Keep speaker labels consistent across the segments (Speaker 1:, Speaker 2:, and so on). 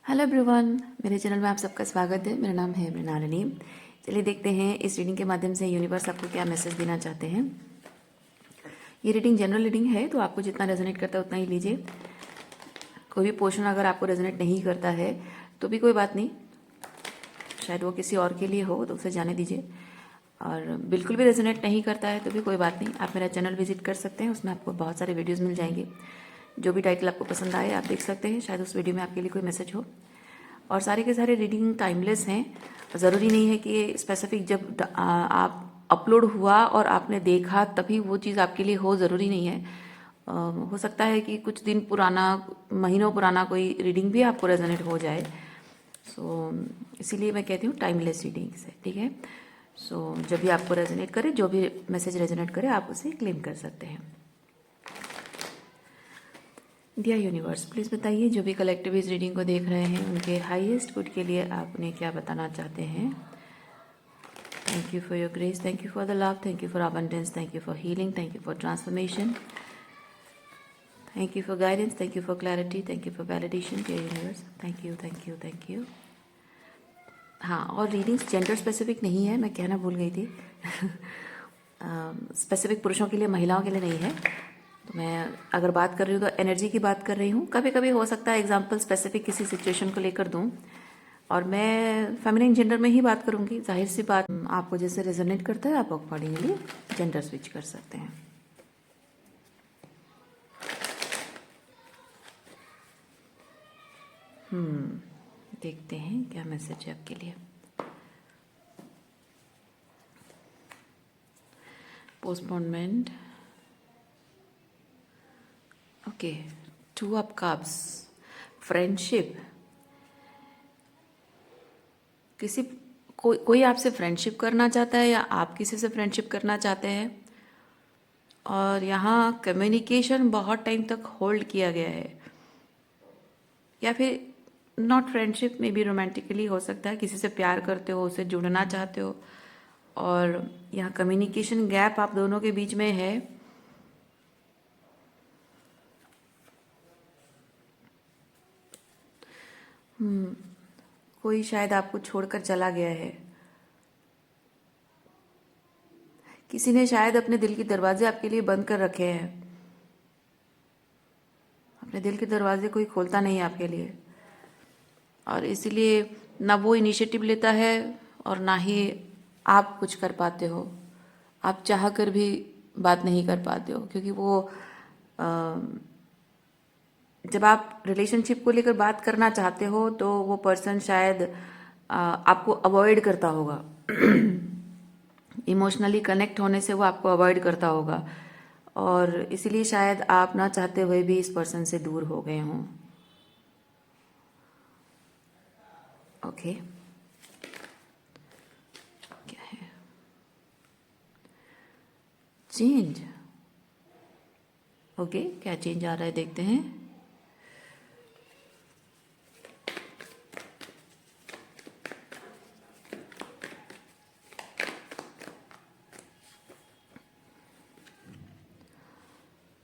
Speaker 1: Hello everyone, मेरे channel में आप सबका स्वागत है। मेरा नाम है मृणालिनी। चलिए देखते हैं इस रीडिंग के माध्यम से यूनिवर्स आपको क्या मैसेज देना चाहते हैं। ये रीडिंग जनरल रीडिंग है, तो आपको जितना रेजोनेट करता है उतना ही लीजिए। कोई भी पोर्शन अगर आपको रेजोनेट नहीं करता है तो भी कोई बात नहीं, शायद वो किसी और के लिए हो, तो उसे जाने दीजिए। और बिल्कुल भी रेजोनेट नहीं करता है तो भी कोई बात नहीं, आप मेरा चैनल विजिट कर सकते हैं। उसमें आपको बहुत सारे वीडियोज़ मिल जाएंगे। जो भी टाइटल आपको पसंद आए आप देख सकते हैं, शायद उस वीडियो में आपके लिए कोई मैसेज हो। और सारे के सारे रीडिंग टाइमलेस हैं। ज़रूरी नहीं है कि स्पेसिफिक जब आप अपलोड हुआ और आपने देखा तभी वो चीज़ आपके लिए हो, ज़रूरी नहीं है। हो सकता है कि कुछ दिन पुराना, महीनों पुराना कोई रीडिंग भी आपको रेजोनेट हो जाए। इसीलिए मैं कहती हूँ टाइमलेस रीडिंग्स है, ठीक है। जब भी आपको रेजोनेट करे, जो भी मैसेज रेजोनेट करे, आप उसे क्लेम कर सकते हैं। डियर यूनिवर्स, प्लीज़ बताइए जो भी कलेक्टिव इस रीडिंग को देख रहे हैं उनके हाईएस्ट गुड के लिए आप उन्हें क्या बताना चाहते हैं। Thank you for your grace, thank you for the love, thank you for abundance, thank you for healing, thank you for transformation, thank you for guidance, thank you for clarity, thank you for validation. Dear universe, thank you, thank you, thank you. हाँ, और readings gender specific नहीं है, मैं कहना भूल गई थी। Specific पुरुषों के लिए, महिलाओं के लिए नहीं है। तो मैं अगर बात कर रही हूँ तो एनर्जी की बात कर रही हूँ। कभी कभी हो सकता है एग्जाम्पल स्पेसिफिक किसी सिचुएशन को लेकर दूँ, और मैं फेमिनिन जेंडर में ही बात करूँगी। जाहिर सी बात, आपको जैसे रेजोनेट करता है आप अकॉर्डिंगली जेंडर स्विच कर सकते हैं। देखते हैं क्या मैसेज है आपके लिए। Postponement, okay, 2 of cups, friendship. किसी कोई आपसे फ्रेंडशिप करना चाहता है या आप किसी से फ्रेंडशिप करना चाहते हैं। और यहाँ कम्युनिकेशन बहुत टाइम तक होल्ड किया गया है, या फिर नॉट फ्रेंडशिप में भी रोमांटिकली हो सकता है। किसी से प्यार करते हो, उससे जुड़ना चाहते हो, और यहाँ कम्युनिकेशन गैप आप दोनों के बीच में है। कोई शायद आपको छोड़कर चला गया है। किसी ने शायद अपने दिल के दरवाजे आपके लिए बंद कर रखे हैं। अपने दिल के दरवाजे कोई खोलता नहीं है आपके लिए, और इसीलिए ना वो इनिशिएटिव लेता है और ना ही आप कुछ कर पाते हो। आप चाह कर भी बात नहीं कर पाते हो, क्योंकि वो जब आप रिलेशनशिप को लेकर बात करना चाहते हो तो वो पर्सन शायद आपको अवॉइड करता होगा। इमोशनली कनेक्ट होने से वो आपको अवॉइड करता होगा, और इसीलिए शायद आप ना चाहते हुए भी इस पर्सन से दूर हो गए हों। ओके, क्या है? चेंज। ओके, क्या चेंज आ रहा है देखते हैं।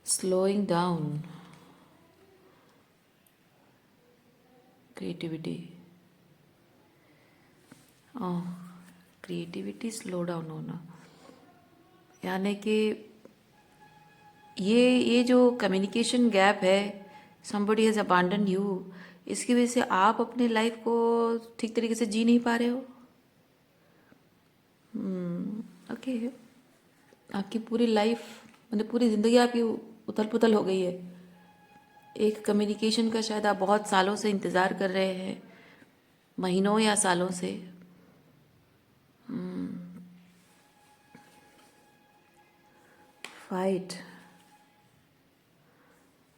Speaker 1: Slowing down, creativity. Creativity slow down होना, यानी कि ये जो कम्युनिकेशन गैप है, somebody has abandoned you, इसकी वजह से आप अपने लाइफ को ठीक तरीके से जी नहीं पा रहे हो। ओके, आपकी पूरी लाइफ, मतलब पूरी ज़िंदगी आपकी उथल पुथल हो गई है। एक कम्युनिकेशन का शायद आप बहुत सालों से इंतज़ार कर रहे हैं, महीनों या सालों से। Fight,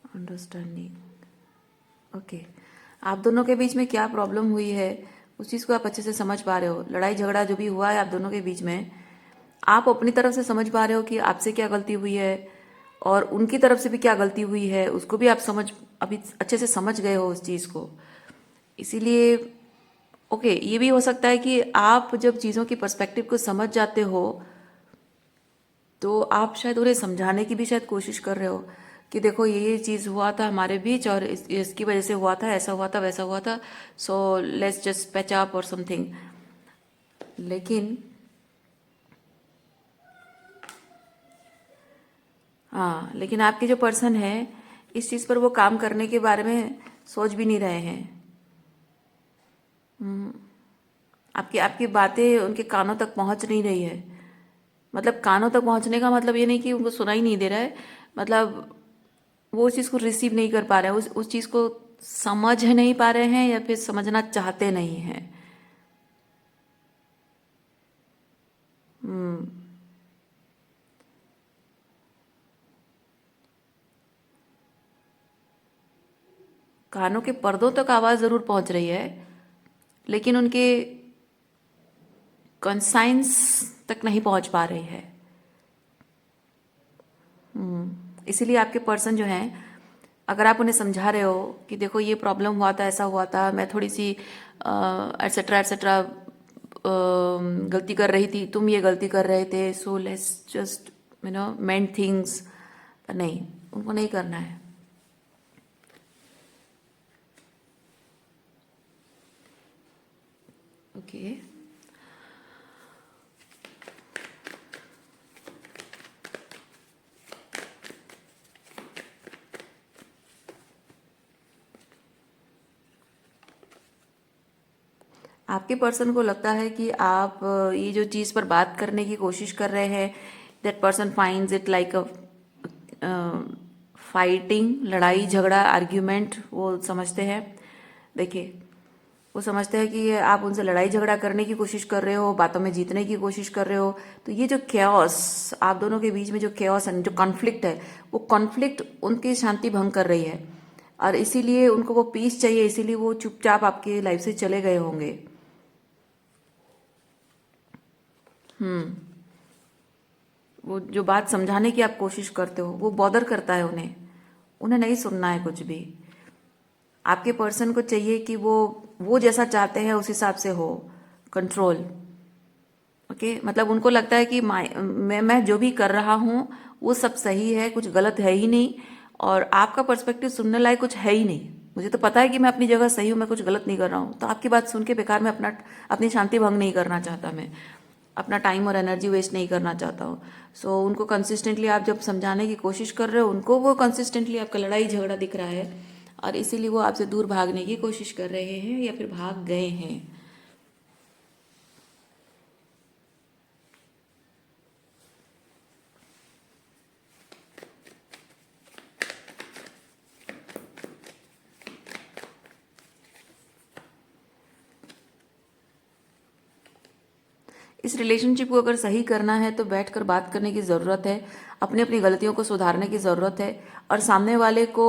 Speaker 1: understanding. ओके, आप दोनों के बीच में क्या प्रॉब्लम हुई है उस चीज़ को आप अच्छे से समझ पा रहे हो। लड़ाई झगड़ा जो भी हुआ है आप दोनों के बीच में, आप अपनी तरफ से समझ पा रहे हो कि आपसे क्या गलती हुई है, और उनकी तरफ से भी क्या गलती हुई है उसको भी आप अभी अच्छे से समझ गए हो उस चीज़ को। इसीलिए ओके, ये भी हो सकता है कि आप जब चीज़ों की पर्सपेक्टिव को समझ जाते हो तो आप शायद उन्हें समझाने की भी शायद कोशिश कर रहे हो कि देखो ये चीज़ हुआ था हमारे बीच और इसकी वजह से हुआ था, ऐसा हुआ था, वैसा हुआ था, so let's just patch up और समथिंग। लेकिन हाँ, लेकिन आपके जो पर्सन है इस चीज़ पर वो काम करने के बारे में सोच भी नहीं रहे हैं। आपकी आपकी बातें उनके कानों तक पहुंच नहीं रही है। मतलब कानों तक पहुंचने का मतलब ये नहीं कि उनको सुनाई नहीं दे रहा है, मतलब वो उस चीज़ को रिसीव नहीं कर पा रहे हैं, उस चीज़ को समझ नहीं पा रहे हैं या फिर समझना चाहते नहीं हैं। हम्म। कानों के पर्दों तक आवाज़ ज़रूर पहुंच रही है, लेकिन उनके कंसाइंस तक नहीं पहुंच पा रही है। इसीलिए आपके पर्सन जो हैं, अगर आप उन्हें समझा रहे हो कि देखो ये प्रॉब्लम हुआ था, ऐसा हुआ था, मैं थोड़ी सी एटसेट्रा एटसेट्रा गलती कर रही थी, तुम ये गलती कर रहे थे, so let's just mend things, पर नहीं, उनको नहीं करना है। ओके। आपके पर्सन को लगता है कि आप ये जो चीज़ पर बात करने की कोशिश कर रहे हैं, that person finds it like a fighting, लड़ाई झगड़ा, आर्ग्यूमेंट, वो समझते हैं। देखिए, वो समझते हैं कि आप उनसे लड़ाई झगड़ा करने की कोशिश कर रहे हो, बातों में जीतने की कोशिश कर रहे हो। तो ये जो केओस आप दोनों के बीच में जो केओस है, जो कॉन्फ्लिक्ट है, वो कॉन्फ्लिक्ट उनकी शांति भंग कर रही है और इसीलिए उनको वो पीस चाहिए, इसीलिए वो चुपचाप आपकी लाइफ से चले गए होंगे। वो जो बात समझाने की आप कोशिश करते हो वो बॉदर करता है उन्हें, उन्हें नहीं सुनना है कुछ भी। आपके पर्सन को चाहिए कि वो जैसा चाहते हैं उस हिसाब से हो, कंट्रोल। ओके, मतलब उनको लगता है कि मैं जो भी कर रहा हूँ वो सब सही है, कुछ गलत है ही नहीं, और आपका पर्सपेक्टिव सुनने लायक कुछ है ही नहीं। मुझे तो पता है कि मैं अपनी जगह सही हूँ, मैं कुछ गलत नहीं कर रहा हूँ, तो आपकी बात सुन के बेकार में अपनी शांति भंग नहीं करना चाहता, मैं अपना टाइम और एनर्जी वेस्ट नहीं करना चाहता हूँ। सो उनको कंसिस्टेंटली आप जब समझाने की कोशिश कर रहे हो, उनको वो कंसिस्टेंटली आपका लड़ाई झगड़ा दिख रहा है और इसीलिए वो आपसे दूर भागने की कोशिश कर रहे हैं या फिर भाग गए हैं। इस रिलेशनशिप को अगर सही करना है तो बैठकर बात करने की ज़रूरत है, अपनी अपनी गलतियों को सुधारने की ज़रूरत है और सामने वाले को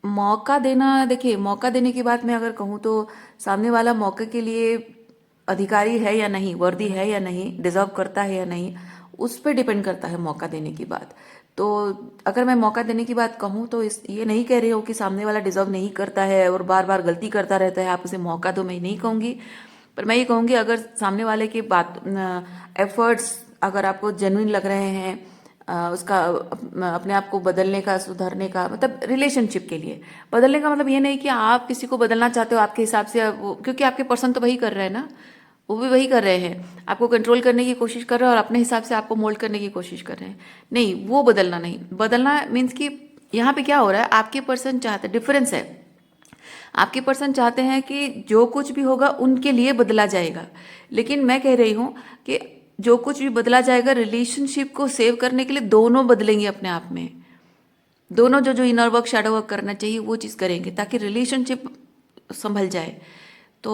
Speaker 1: मौका देना। देखिए, मौका देने की बात मैं अगर कहूँ तो सामने वाला मौके के लिए अधिकारी है या नहीं, वर्दी है या नहीं, डिजर्व करता है या नहीं, उस पर डिपेंड करता है मौका देने की बात। तो अगर मैं मौका देने की बात कहूँ तो ये नहीं कह रही हूँ कि सामने वाला डिजर्व नहीं करता है और बार बार गलती करता रहता है, आप उसे मौका दो, मैं नहीं कहूँगी। पर मैं ये कहूँगी अगर सामने वाले की बात एफर्ट्स अगर आपको जेन्युइन लग रहे हैं, उसका अपने आप को बदलने का, सुधरने का, मतलब रिलेशनशिप के लिए बदलने का मतलब ये नहीं कि आप किसी को बदलना चाहते हो आपके हिसाब से, क्योंकि आपके पर्सन तो वही कर रहे हैं ना, वो भी वही कर रहे हैं, आपको कंट्रोल करने की कोशिश कर रहे हैं और अपने हिसाब से आपको मोल्ड करने की कोशिश कर रहे हैं। नहीं, वो बदलना नहीं, बदलना मीन्स कि यहाँ पे क्या हो रहा है, आपके पर्सन चाहते, डिफरेंस है, आपके पर्सन चाहते हैं कि जो कुछ भी होगा उनके लिए बदला जाएगा, लेकिन मैं कह रही हूँ कि जो कुछ भी बदला जाएगा रिलेशनशिप को सेव करने के लिए दोनों बदलेंगे अपने आप में, दोनों जो जो इनर वर्क शैडो वर्क करना चाहिए वो चीज़ करेंगे ताकि रिलेशनशिप संभल जाए। तो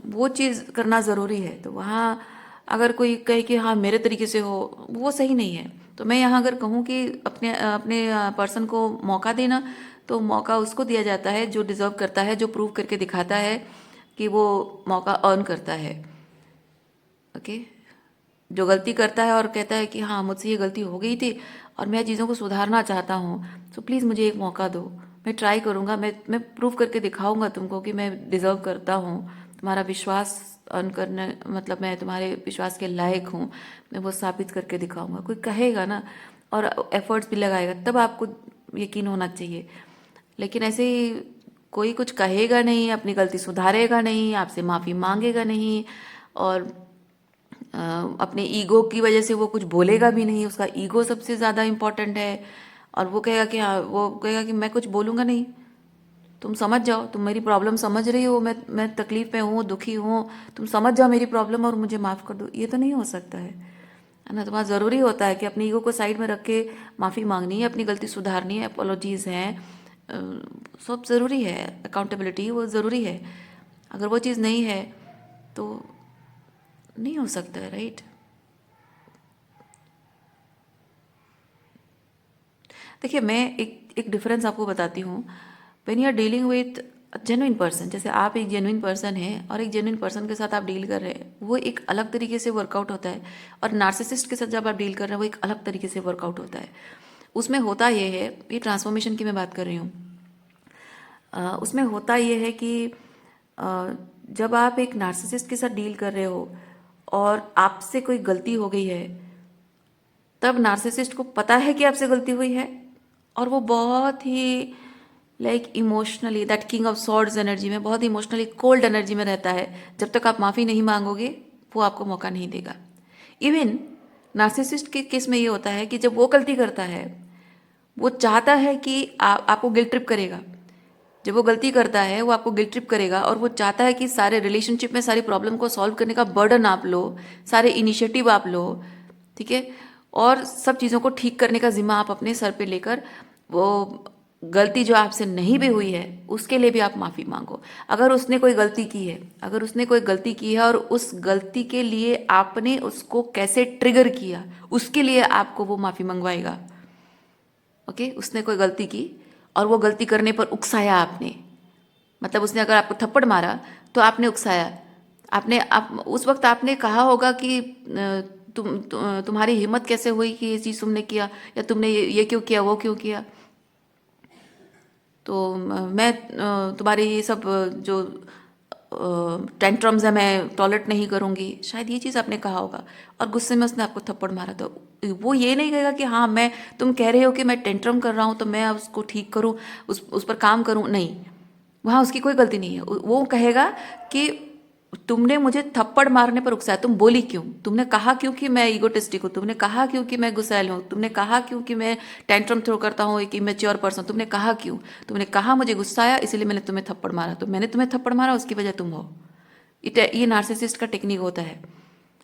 Speaker 1: वो चीज़ करना ज़रूरी है। तो वहाँ अगर कोई कहे कि हाँ मेरे तरीके से हो, वो सही नहीं है। तो मैं यहाँ अगर कहूँ कि अपने अपने पर्सन को मौका देना, तो मौका उसको दिया जाता है जो डिज़र्व करता है, जो प्रूव करके दिखाता है कि वो मौका अर्न करता है। ओके, जो गलती करता है और कहता है कि हाँ मुझसे ये गलती हो गई थी और मैं चीज़ों को सुधारना चाहता हूँ, तो प्लीज़ मुझे एक मौका दो, मैं ट्राई करूँगा, मैं प्रूव करके दिखाऊंगा तुमको कि मैं डिज़र्व करता हूँ, तुम्हारा विश्वास अर्न करने, मतलब मैं तुम्हारे विश्वास के लायक हूँ, मैं वो साबित करके दिखाऊंगा। कोई कहेगा ना, और एफर्ट्स भी लगाएगा, तब आपको यकीन होना चाहिए। लेकिन ऐसे ही कोई कुछ कहेगा नहीं, अपनी गलती सुधारेगा नहीं, आपसे माफ़ी मांगेगा नहीं, और अपने ईगो की वजह से वो कुछ बोलेगा भी नहीं, उसका ईगो सबसे ज़्यादा इम्पोर्टेंट है, और वो कहेगा कि हाँ, वो कहेगा कि मैं कुछ बोलूँगा नहीं, तुम समझ जाओ, तुम मेरी प्रॉब्लम समझ रही हो, मैं तकलीफ में हूँ, दुखी हूँ, तुम समझ जाओ मेरी प्रॉब्लम और मुझे माफ़ कर दो। ये तो नहीं हो सकता है ना। तो बहुत ज़रूरी होता है कि अपनी ईगो को साइड में रख के माफ़ी मांगनी है, अपनी गलती सुधारनी है, अपोलॉजीज़ हैं, सब ज़रूरी है, अकाउंटेबिलिटी वो ज़रूरी है। अगर वो चीज़ नहीं है तो नहीं हो सकता है, राइट। देखिए, मैं एक डिफरेंस आपको बताती हूँ। When you are dealing with genuine person, जैसे आप एक जेन्युइन पर्सन हैं और एक जेन्युइन पर्सन के साथ आप डील कर रहे हैं, वो एक अलग तरीके से वर्कआउट होता है, और नार्सिसिस्ट के साथ जब आप डील कर रहे हैं वो एक अलग तरीके से वर्कआउट होता है। उसमें होता ये है, ये ट्रांसफॉर्मेशन की मैं बात कर रही हूँ, उसमें होता ये है कि जब आप एक नार्सिसिस्ट के साथ डील कर रहे हो और आपसे कोई गलती हो गई है, तब नार्सिसिस्ट को पता है कि आपसे गलती हुई है, और वो बहुत ही like emotionally, that king of swords energy में, बहुत इमोशनली कोल्ड एनर्जी में रहता है। जब तक आप माफ़ी नहीं मांगोगे वो आपको मौका नहीं देगा। इवन नार्सिसिस्ट के केस में ये होता है कि जब वो गलती करता है, वो चाहता है कि आपको गिल्ट ट्रिप करेगा। जब वो गलती करता है वो आपको गिल्ट ट्रिप करेगा, और वो चाहता है कि सारे रिलेशनशिप में सारी प्रॉब्लम को सॉल्व करने का बर्डन आप लो, सारे इनिशिएटिव आप लो, ठीक है, और सब चीज़ों को ठीक करने का जिम्मा आप अपने सर पे लेकर, वो गलती जो आपसे नहीं भी हुई है उसके लिए भी आप माफ़ी मांगो। अगर उसने कोई गलती की है, अगर उसने कोई गलती की है और उस गलती के लिए आपने उसको कैसे ट्रिगर किया, उसके लिए आपको वो माफ़ी मंगवाएगा। ओके, उसने कोई गलती की और वो गलती करने पर उकसाया आपने, मतलब उसने अगर आपको थप्पड़ मारा तो आपने उकसाया, आपने आप उस वक्त आपने कहा होगा कि तुम्हारी हिम्मत कैसे हुई कि ये चीज़ तुमने किया, या तुमने ये क्यों किया, वो क्यों किया, तो मैं तुम्हारे ये सब जो टेंट्रम्स है मैं टॉलरेट नहीं करूँगी, शायद ये चीज़ आपने कहा होगा, और गुस्से में उसने आपको थप्पड़ मारा। तो वो ये नहीं कहेगा कि हाँ, मैं, तुम कह रहे हो कि मैं टेंट्रम कर रहा हूँ तो मैं अब उसको ठीक करूँ, उस पर काम करूँ, नहीं, वहाँ उसकी कोई गलती नहीं है। वो कहेगा कि तुमने मुझे थप्पड़ मारने पर उकसाया, तुम बोली क्यों, तुमने कहा क्यों कि मैं ईगोटिस्टिक हूँ, तुमने कहा क्यों कि मैं गुस्सैल हूँ, तुमने कहा क्यों कि मैं टेंट्रम थ्रो करता हूँ, एक इमेच्योर पर्सन, तुमने कहा क्यों, तुमने कहा मुझे गुस्सा आया इसलिए मैंने तुम्हें थप्पड़ मारा, तो मैंने तुम्हें थप्पड़ मारा, उसकी वजह तुम हो। ये नार्सिसिस्ट का टेक्निक होता है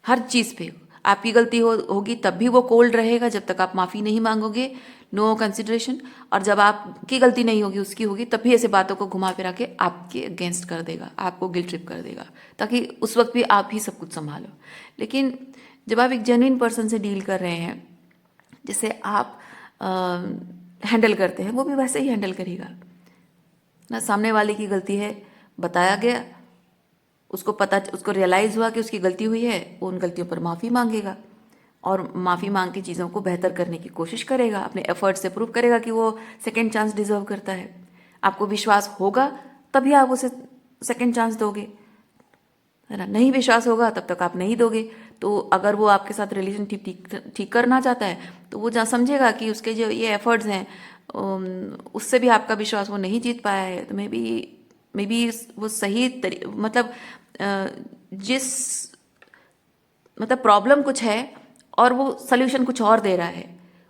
Speaker 1: हर चीज़ पे। आपकी गलती होगी तब भी वो कोल्ड रहेगा जब तक आप माफ़ी नहीं मांगोगे, नो कंसिडरेशन, और जब आपकी गलती नहीं होगी उसकी होगी तब भी ऐसे बातों को घुमा फिरा के आपके अगेंस्ट कर देगा, आपको गिल्ट ट्रिप कर देगा, ताकि उस वक्त भी आप ही सब कुछ संभालो। लेकिन जब आप एक जेन्युइन पर्सन से डील कर रहे हैं, जिसे आप हैंडल करते हैं, वो भी वैसे ही हैंडल करेगा ना। सामने वाले की गलती है, बताया गया, उसको रियलाइज़ हुआ कि उसकी गलती हुई है, वो उन गलतियों पर माफ़ी मांगेगा, और माफ़ी मांग के चीज़ों को बेहतर करने की कोशिश करेगा, अपने एफर्ट से प्रूव करेगा कि वो सेकंड चांस डिजर्व करता है। आपको विश्वास होगा तभी आप उसे सेकंड चांस दोगे, है ना। नहीं विश्वास होगा तब तक आप नहीं दोगे। तो अगर वो आपके साथ रिलेशनशिप ठीक करना चाहता है तो वो जहाँ समझेगा कि उसके जो ये एफर्ट्स हैं, उससे भी आपका विश्वास वो नहीं जीत पाया है, तो मे बी वो सही मतलब जिस मतलब प्रॉब्लम कुछ है और वो सल्यूशन कुछ और दे रहा है,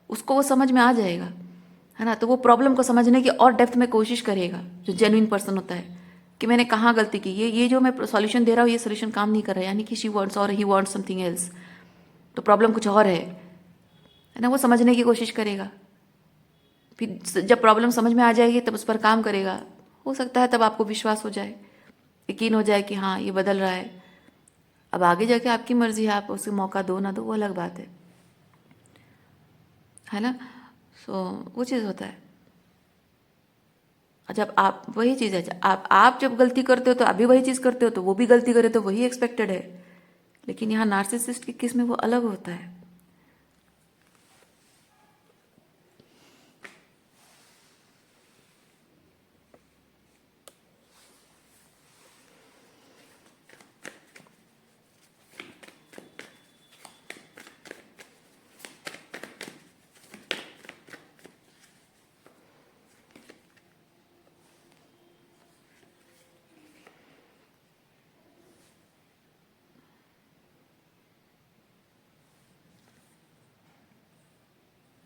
Speaker 1: उसको वो समझ में आ जाएगा, है ना। तो वो प्रॉब्लम को समझने की और डेप्थ में कोशिश करेगा, जो जेन्युइन पर्सन होता है, कि मैंने कहाँ गलती की, ये जो मैं सॉल्यूशन दे रहा हूँ ये सॉल्यूशन काम नहीं कर रहा है, यानी कि शी वांट्स और ही वांट्स समथिंग एल्स, तो प्रॉब्लम कुछ और है ना। वो समझने की कोशिश करेगा, फिर जब प्रॉब्लम समझ में आ जाएगी तब उस पर काम करेगा। हो सकता है तब आपको विश्वास हो जाए, यकीन हो जाए कि हाँ ये बदल रहा है। अब आगे जाके आपकी मर्जी है, आप उसे मौका दो ना दो वो अलग बात है ना। सो वो चीज़ होता है। जब आप वही चीज़ है, आप जब गलती करते हो तो आप भी वही चीज़ करते हो, तो वो भी गलती करे तो वही एक्सपेक्टेड है। लेकिन यहाँ नार्सिसिस्ट के केस में वो अलग होता है।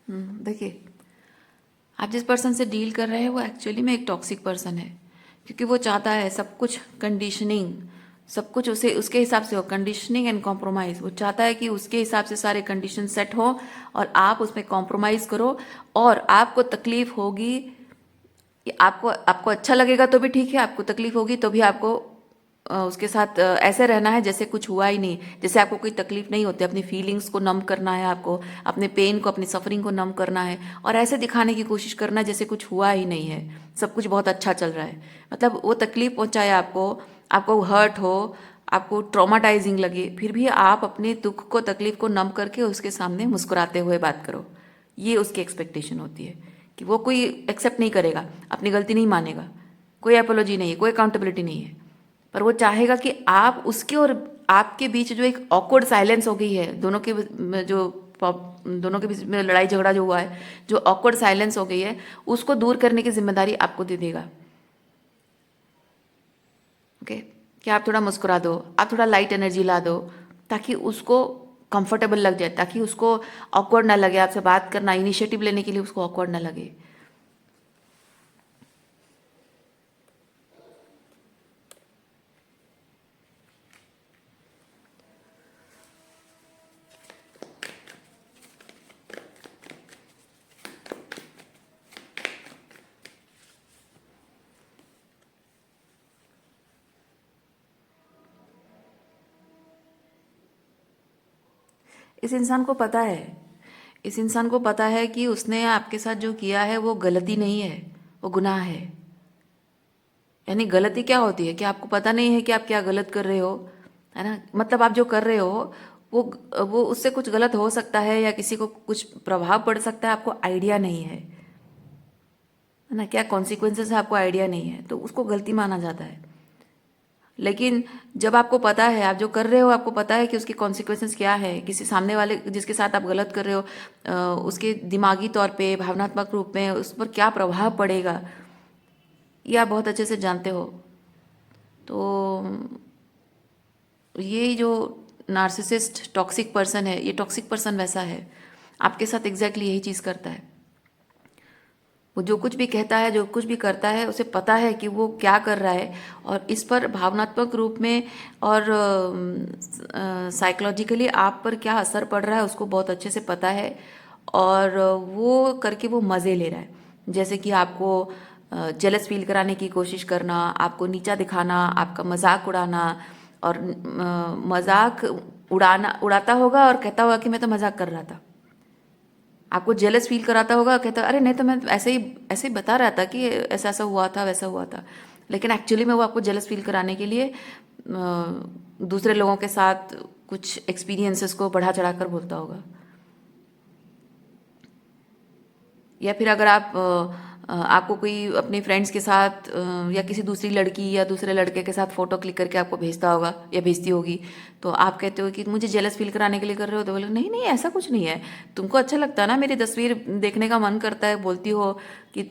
Speaker 1: देखिए, आप जिस पर्सन से डील कर रहे हैं वो एक्चुअली में एक टॉक्सिक पर्सन है, क्योंकि वो चाहता है सब कुछ कंडीशनिंग, सब कुछ उसे उसके हिसाब से हो, कंडीशनिंग एंड कॉम्प्रोमाइज़। वो चाहता है कि उसके हिसाब से सारे कंडीशन सेट हो और आप उसमें कॉम्प्रोमाइज़ करो, और आपको तकलीफ होगी, आपको आपको अच्छा लगेगा तो भी ठीक है, आपको तकलीफ होगी तो भी आपको उसके साथ ऐसे रहना है जैसे कुछ हुआ ही नहीं, जैसे आपको कोई तकलीफ नहीं होती। अपनी फीलिंग्स को नम करना है आपको, अपने पेन को, अपनी सफरिंग को नम करना है, और ऐसे दिखाने की कोशिश करना है जैसे कुछ हुआ ही नहीं है, सब कुछ बहुत अच्छा चल रहा है। मतलब वो तकलीफ पहुंचाए आपको, आपको हर्ट हो, आपको ट्रॉमाटाइजिंग लगे, फिर भी आप अपने दुख को, तकलीफ को नम करके उसके सामने मुस्कुराते हुए बात करो। ये उसकी एक्सपेक्टेशन होती है कि वो कोई एक्सेप्ट नहीं करेगा, अपनी गलती नहीं मानेगा, कोई अपोलॉजी नहीं है, कोई अकाउंटेबिलिटी नहीं है। पर वो चाहेगा कि आप उसके और आपके बीच जो एक ऑकवर्ड साइलेंस हो गई है, दोनों के बीच में लड़ाई झगड़ा जो हुआ है, जो ऑकवर्ड साइलेंस हो गई है, उसको दूर करने की जिम्मेदारी आपको दे देगा। ओके, कि आप थोड़ा मुस्कुरा दो, आप थोड़ा लाइट एनर्जी ला दो, ताकि उसको कंफर्टेबल लग जाए, ताकि उसको ऑकवर्ड ना लगे, आपसे बात करना, इनिशिएटिव लेने के लिए उसको ऑकवर्ड ना लगे। इस इंसान को पता है, इस इंसान को पता है कि उसने आपके साथ जो किया है वो गलती नहीं है, वो गुनाह है। यानी गलती क्या होती है कि आपको पता नहीं है कि आप क्या गलत कर रहे हो, है ना। मतलब आप जो कर रहे हो वो वो उससे कुछ गलत हो सकता है या किसी को कुछ प्रभाव पड़ सकता है, आपको आइडिया नहीं है ना, क्या कॉन्सिक्वेंसेस है आपको आइडिया नहीं है, तो उसको गलती माना जाता है। लेकिन जब आपको पता है आप जो कर रहे हो, आपको पता है कि उसके कॉन्सिक्वेंसेस क्या है, किसी सामने वाले जिसके साथ आप गलत कर रहे हो उसके दिमागी तौर पे, भावनात्मक रूप में उस पर क्या प्रभाव पड़ेगा, ये आप बहुत अच्छे से जानते हो। तो ये जो नार्सिसिस्ट टॉक्सिक पर्सन है, ये टॉक्सिक पर्सन वैसा है, आपके साथ एग्जैक्टली यही चीज़ करता है। वो जो कुछ भी कहता है, जो कुछ भी करता है, उसे पता है कि वो क्या कर रहा है, और इस पर भावनात्मक रूप में और साइकोलॉजिकली आप पर क्या असर पड़ रहा है उसको बहुत अच्छे से पता है, और वो करके वो मज़े ले रहा है। जैसे कि आपको जेलस फील कराने की कोशिश करना, आपको नीचा दिखाना, आपका मजाक उड़ाना, और मजाक उड़ाता होगा और कहता होगा कि मैं तो मजाक कर रहा था। आपको जेलस फील कराता होगा, कहता अरे नहीं तो मैं ऐसे ही बता रहा था कि ऐसा ऐसा हुआ था, वैसा हुआ था। लेकिन एक्चुअली में वो आपको जेलस फील कराने के लिए दूसरे लोगों के साथ कुछ एक्सपीरियंसेस को बढ़ा चढ़ा कर बोलता होगा। या फिर अगर आपको कोई अपने फ्रेंड्स के साथ या किसी दूसरी लड़की या दूसरे लड़के के साथ फ़ोटो क्लिक करके आपको भेजता होगा या भेजती होगी, तो आप कहते हो कि मुझे जेलस फील कराने के लिए कर रहे हो, तो बोले नहीं नहीं ऐसा कुछ नहीं है, तुमको अच्छा लगता है ना, मेरी तस्वीर देखने का मन करता है, बोलती हो कि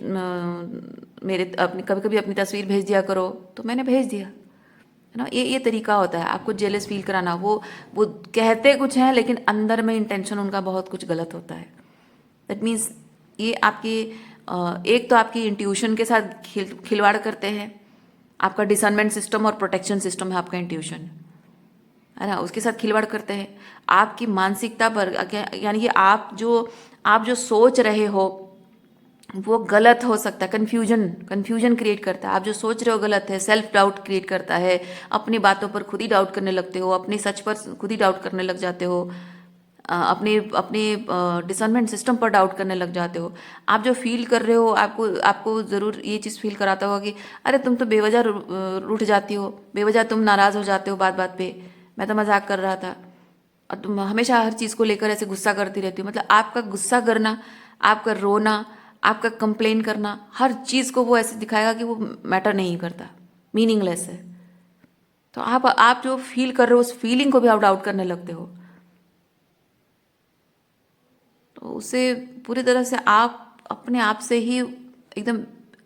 Speaker 1: मेरे अपनी कभी कभी अपनी तस्वीर भेज दिया करो, तो मैंने भेज दिया, है ना। ये तरीका होता है आपको जेलस फील कराना। वो कहते कुछ हैं लेकिन अंदर में इंटेंशन उनका बहुत कुछ गलत होता है। दैट मीन्स ये आपकी एक तो आपकी इंट्यूशन के साथ खिलवाड़ करते हैं, आपका डिसर्नमेंट सिस्टम और प्रोटेक्शन सिस्टम है आपका इंट्यूशन, है ना, उसके साथ खिलवाड़ करते हैं। आपकी मानसिकता पर, यानी कि आप जो सोच रहे हो वो गलत हो सकता है, कन्फ्यूजन क्रिएट करता है। आप जो सोच रहे हो गलत है, सेल्फ डाउट क्रिएट करता है, अपनी बातों पर खुद ही डाउट करने लगते हो, अपनी सच पर खुद ही डाउट करने लग जाते हो, अपने अपने डिसर्नमेंट सिस्टम पर डाउट करने लग जाते हो। आप जो फील कर रहे हो, आपको आपको ज़रूर ये चीज़ फील कराता होगा कि अरे तुम तो बेवजह रूठ जाती हो, बेवजह तुम नाराज़ हो जाते हो बात बात पे, मैं तो मजाक कर रहा था, और तुम हमेशा हर चीज़ को लेकर ऐसे गुस्सा करती रहती हो। मतलब आपका गुस्सा करना, आपका रोना, आपका कंप्लेन करना, हर चीज़ को वो ऐसे दिखाएगा कि वो मैटर नहीं करता, मीनिंगलेस है। तो आप जो फील कर रहे हो उस फीलिंग को भी आप डाउट करने लगते हो। तो उससे पूरी तरह से आप अपने आप से ही एकदम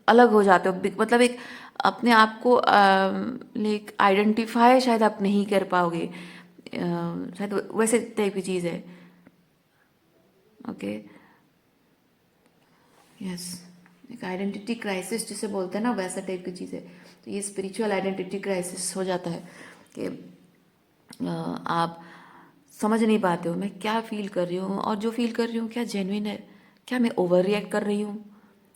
Speaker 1: अलग हो जाते हो। मतलब एक अपने आप को लाइक आइडेंटिफाई शायद आप नहीं कर पाओगे, शायद वैसे टाइप की चीज़ है। ओके, यस, एक आइडेंटिटी क्राइसिस जिसे बोलते हैं ना, वैसा टाइप की चीज़ है। तो ये स्पिरिचुअल आइडेंटिटी क्राइसिस हो जाता है कि आप समझ नहीं पाते हो मैं क्या फील कर रही हूँ, और जो फील कर रही हूँ क्या जेन्युइन है, क्या मैं ओवर रिएक्ट कर रही हूँ,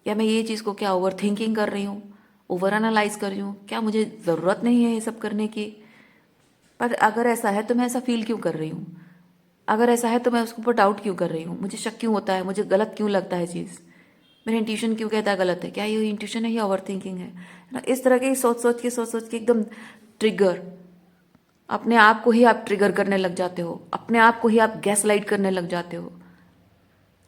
Speaker 1: या मैं ये चीज़ को क्या ओवर थिंकिंग कर रही हूँ, ओवर एनालाइज कर रही हूँ, क्या मुझे ज़रूरत नहीं है ये सब करने की। पर अगर ऐसा है तो मैं ऐसा फील क्यों कर रही हूँ, अगर ऐसा है तो मैं उसके ऊपर डाउट क्यों कर रही हूँ, मुझे शक क्यों होता है, मुझे गलत क्यों लगता है चीज़, मेरा इंट्यूशन क्यों कहता है गलत है, क्या ये इंट्यूशन है या ओवर थिंकिंग है ना। इस तरह के सोच सोच के एकदम ट्रिगर, अपने आप को ही आप ट्रिगर करने लग जाते हो, अपने आप को ही आप गैस लाइट करने लग जाते हो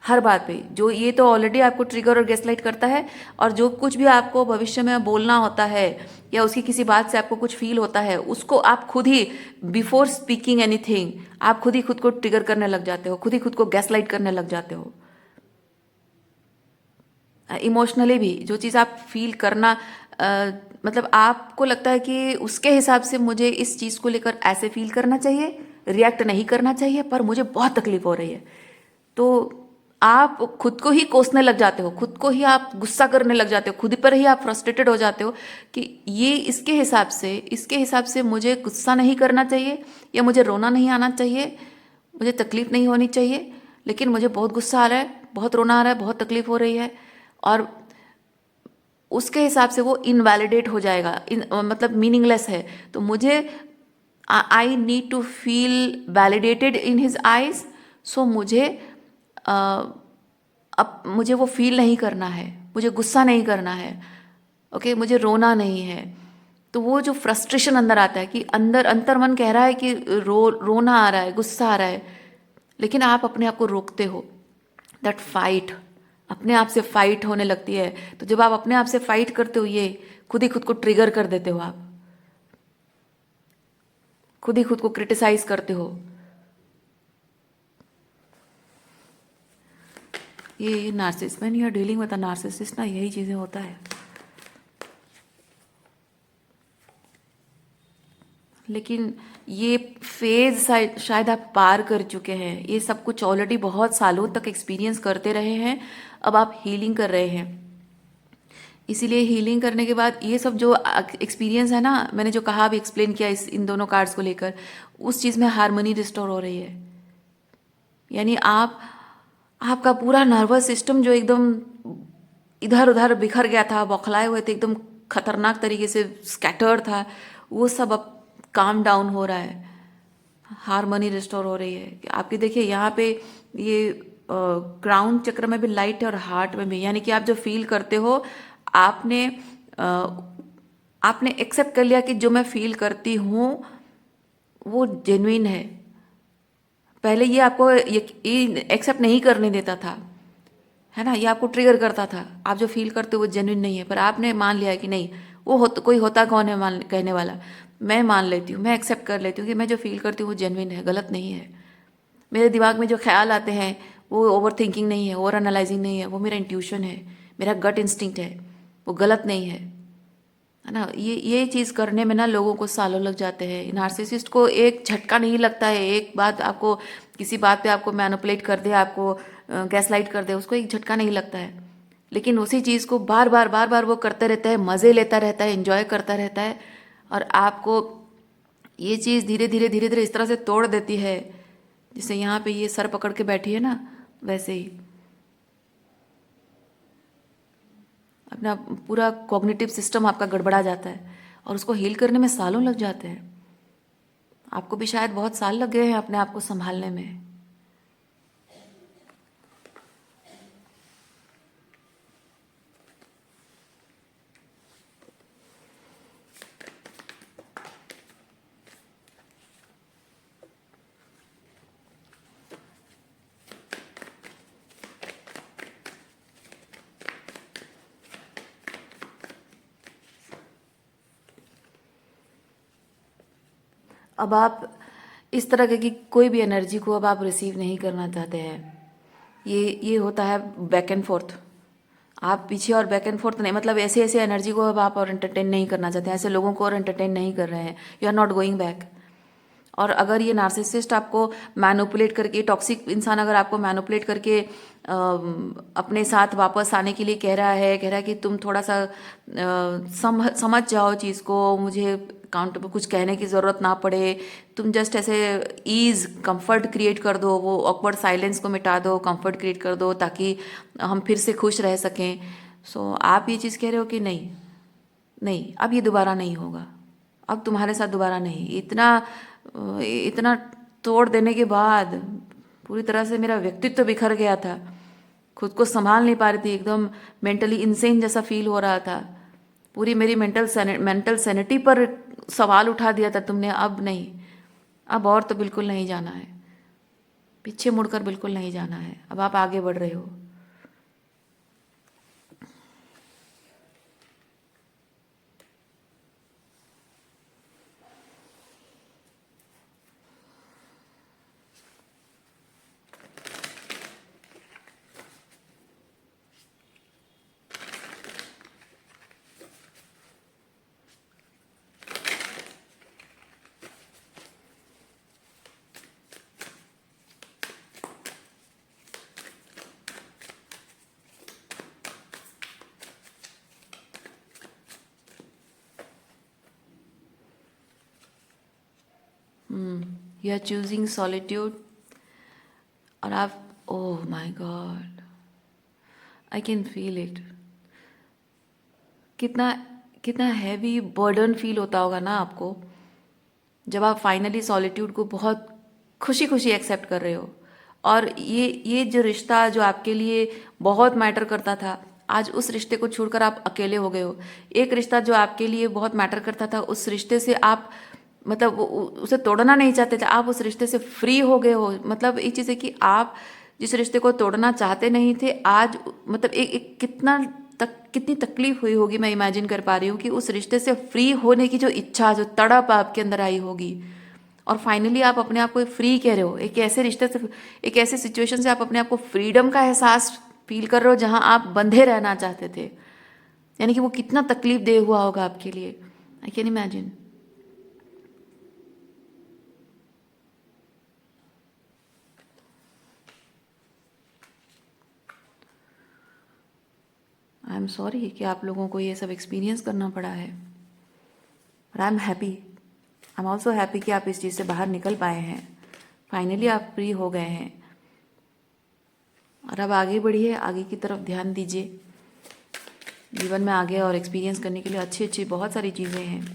Speaker 1: हर बात पे। जो ये तो ऑलरेडी आपको ट्रिगर और गैसलाइट करता है, और जो कुछ भी आपको भविष्य में बोलना होता है या उसकी किसी बात से आपको कुछ फील होता है, उसको आप खुद ही बिफोर स्पीकिंग एनीथिंग आप खुद ही खुद को ट्रिगर करने लग जाते हो, खुद ही खुद को गैसलाइट करने लग जाते हो। इमोशनली भी जो चीज़ आप फील करना मतलब आपको लगता है कि उसके हिसाब से मुझे इस चीज़ को लेकर ऐसे फील करना चाहिए, रिएक्ट नहीं करना चाहिए, पर मुझे बहुत तकलीफ हो रही है, तो आप खुद को ही कोसने लग जाते हो, खुद को ही आप गुस्सा करने लग जाते हो, खुद पर ही आप फ्रस्ट्रेटेड हो जाते हो कि ये इसके हिसाब से मुझे गुस्सा नहीं करना चाहिए, या मुझे रोना नहीं आना चाहिए, मुझे तकलीफ नहीं होनी चाहिए, लेकिन मुझे बहुत गुस्सा आ रहा है, बहुत रोना आ रहा है, बहुत तकलीफ हो रही है, और उसके हिसाब से वो इनवैलिडेट हो जाएगा, मतलब मीनिंगलेस है। तो मुझे I need to feel validated in his eyes, so मुझे अब मुझे वो फील नहीं करना है, मुझे गुस्सा नहीं करना है, ओके मुझे रोना नहीं है। तो वो जो फ्रस्ट्रेशन अंदर आता है कि अंदर अंतर्मन कह रहा है कि रोना आ रहा है, गुस्सा आ रहा है, लेकिन आप अपने आप को रोकते हो। दैट फाइट अपने आप से फाइट होने लगती है। तो जब आप अपने आप से फाइट करते हो, ये खुद ही खुद को ट्रिगर कर देते हो, आप खुद ही खुद को क्रिटिसाइज करते हो। ये narcissist, when you are dealing with a narcissist ना, यही चीजें होता है। लेकिन ये फेज शायद आप पार कर चुके हैं, ये सब कुछ ऑलरेडी बहुत सालों तक एक्सपीरियंस करते रहे हैं, अब आप हीलिंग कर रहे हैं। इसीलिए हीलिंग करने के बाद ये सब जो एक्सपीरियंस है ना, मैंने जो कहा अभी एक्सप्लेन किया इन दोनों कार्ड्स को लेकर, उस चीज़ में हार्मनी रिस्टोर हो रही है। यानी आपका पूरा नर्वस सिस्टम जो एकदम इधर उधर बिखर गया था, बौखलाए हुए थे, एकदम खतरनाक तरीके से स्कैटर्ड था, वो सब अब काम डाउन हो रहा है, हार्मनी रिस्टोर हो रही है। आपके देखिए यहाँ पे ये क्राउन चक्र में भी लाइट है और हार्ट में भी, यानी कि आप जो फील करते हो, आपने आपने एक्सेप्ट कर लिया कि जो मैं फील करती हूँ वो जेन्युइन है। पहले ये आपको ये एक्सेप्ट नहीं करने देता था, है ना, ये आपको ट्रिगर करता था, आप जो फील करते हो वो जेन्युइन नहीं है, पर आपने मान लिया कि नहीं, वो कोई होता कौन है मान कहने वाला, मैं मान लेती हूँ, मैं एक्सेप्ट कर लेती हूँ कि मैं जो फील करती हूँ वो जेन्युइन है, गलत नहीं है। मेरे दिमाग में जो ख्याल आते हैं वो ओवर थिंकिंग नहीं है, ओवर एनालाइजिंग नहीं है, वो मेरा इंट्यूशन है, मेरा गट इंस्टिंक्ट है, वो गलत नहीं है ना। ये चीज़ करने में ना लोगों को सालों लग जाते हैं। नार्सिसिस्ट को एक झटका नहीं लगता है, एक बात आपको किसी बात पे आपको मैनिपुलेट कर दे, आपको गैसलाइट कर दे, उसको एक झटका नहीं लगता है, लेकिन उसी चीज़ को बार बार वो करता रहता है, मज़े लेता रहता है, एंजॉय करता रहता है, और आपको ये चीज़ धीरे धीरे इस तरह से तोड़ देती है, जैसे यहाँ पे ये सर पकड़ के बैठी है ना, वैसे ही अपना पूरा कॉग्निटिव सिस्टम आपका गड़बड़ा जाता है, और उसको हील करने में सालों लग जाते हैं। आपको भी शायद बहुत साल लग गए हैं अपने आप को संभालने में। अब आप इस तरह की कोई भी एनर्जी को अब आप रिसीव नहीं करना चाहते हैं। ये होता है बैक एंड फोर्थ, आप पीछे और बैक एंड फोर्थ नहीं, मतलब ऐसे ऐसे एनर्जी को अब आप और एंटरटेन नहीं करना चाहते हैं, ऐसे लोगों को और एंटरटेन नहीं कर रहे हैं, you are not going back. और अगर ये नार्सिसिस्ट आपको मैनिपुलेट करके, टॉक्सिक इंसान अगर आपको मैनिपुलेट करके अपने साथ वापस आने के लिए कह रहा है कि तुम थोड़ा सा समझ जाओ चीज़ को, मुझे काउंटर कुछ कहने की ज़रूरत ना पड़े, तुम जस्ट ऐसे ईज कंफर्ट क्रिएट कर दो, वो ऑकवर्ड साइलेंस को मिटा दो, कंफर्ट क्रिएट कर दो ताकि हम फिर से खुश रह सकें। सो आप ये चीज़ कह रहे हो कि नहीं नहीं, अब ये दोबारा नहीं होगा, अब तुम्हारे साथ दोबारा नहीं। इतना तोड़ देने के बाद पूरी तरह से मेरा व्यक्तित्व बिखर गया था, खुद को संभाल नहीं पा रही थी, एकदम मेंटली इंसेन जैसा फील हो रहा था, पूरी मेरी मेंटल सैनिटी पर सवाल उठा दिया था तुमने। अब नहीं, अब और तो बिल्कुल नहीं जाना है, पीछे मुड़कर बिल्कुल नहीं जाना है, अब आप आगे बढ़ रहे हो। You are choosing solitude. और आप, oh my god, I can feel it. कितना कितना हैवी बर्डन फील होता होगा ना आपको जब आप फाइनली सॉलिट्यूड को बहुत खुशी खुशी एक्सेप्ट कर रहे हो। और ये जो रिश्ता जो आपके लिए बहुत मैटर करता था, आज उस रिश्ते को छोड़कर आप अकेले हो गए हो। एक रिश्ता जो आपके लिए बहुत मैटर करता था, उस रिश्ते से आप मतलब उसे तोड़ना नहीं चाहते थे, आप उस रिश्ते से फ्री हो गए हो। मतलब एक चीज़ है कि आप जिस रिश्ते को तोड़ना चाहते नहीं थे, आज मतलब एक कितनी तकलीफ हुई होगी, मैं इमेजिन कर पा रही हूँ कि उस रिश्ते से फ्री होने की जो इच्छा, जो तड़प आपके अंदर आई होगी, और फाइनली आप अपने आप को फ्री कह रहे हो। एक ऐसे रिश्ते से, एक ऐसे सिचुएशन से आप अपने आप को फ्रीडम का एहसास फील कर रहे हो जहाँ आप बंधे रहना चाहते थे। यानी कि वो कितना तकलीफ दे हुआ होगा आपके लिए, I can imagine. I am sorry कि आप लोगों को ये सब एक्सपीरियंस करना पड़ा है, और I am happy, I am also happy कि आप इस चीज़ से बाहर निकल पाए हैं, फाइनली आप फ्री हो गए हैं। और अब आगे बढ़िए, आगे की तरफ ध्यान दीजिए। जीवन में आगे और एक्सपीरियंस करने के लिए अच्छी अच्छी बहुत सारी चीज़ें हैं।